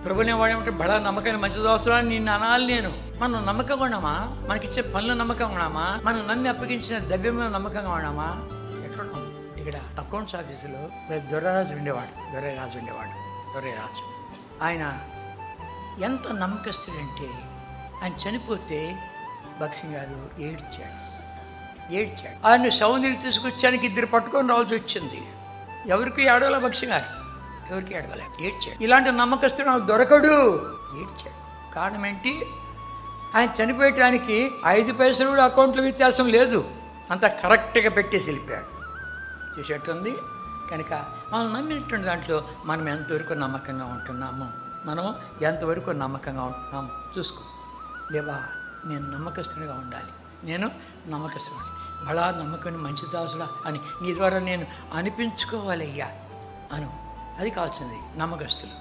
ప్రభుని వాడేమంటే బడా నమ్మకాన్ని మంచి దోసరాన్ని నిన్ను అనాలి. నేను మనం నమ్మకంగా ఉన్నామా? మనకిచ్చే పనులు నమ్మకంగా ఉన్నామా? మనం నమ్మి అప్పగించిన ద్రవ్యం మీద నమ్మకంగా ఉన్నామా? ఎక్కడ ఇక్కడ అకౌంట్స్ ఆఫీసులో దొర్రరాజు ఉండేవాడు. దొర్రరాజు ఆయన ఎంత నమ్మకస్తుడంటే ఆయన చనిపోతే భక్సింగ్ గారు ఏడ్చాడు. ఆయన సౌందర్యం తీసుకొచ్చానికి ఇద్దరు పట్టుకొని రావాల్సి వచ్చింది. ఎవరికి ఏడవలే భక్సింగ్ గారు, ఎవరికి ఏడవలే, ఏడ్చాడు. ఇలాంటి నమ్మకస్తుడు నాకు దొరకడు, ఏడ్చాడు. కారణం ఏంటి? ఆయన చనిపోయటానికి 5 పైసలు కూడా అకౌంట్లో వ్యత్యాసం లేదు, అంతా కరెక్ట్గా పెట్టేసి వెళ్ళిపోయాడు. చూసేట్టుంది. కనుక మనం నమ్మినటువంటి దాంట్లో మనం ఎంతవరకు నమ్మకంగా ఉంటున్నాము, మనం ఎంతవరకు నమ్మకంగా ఉంటున్నాము చూసుకో. దేవా, నేను నమ్మకస్తునిగా ఉండాలి, నేను నమ్మకస్తుని, బలా నమ్మకం మంచి దాసుడా అని నీ ద్వారా నేను అనిపించుకోవాలయ్యా అను. అది కావాల్సింది నమ్మకస్తులు.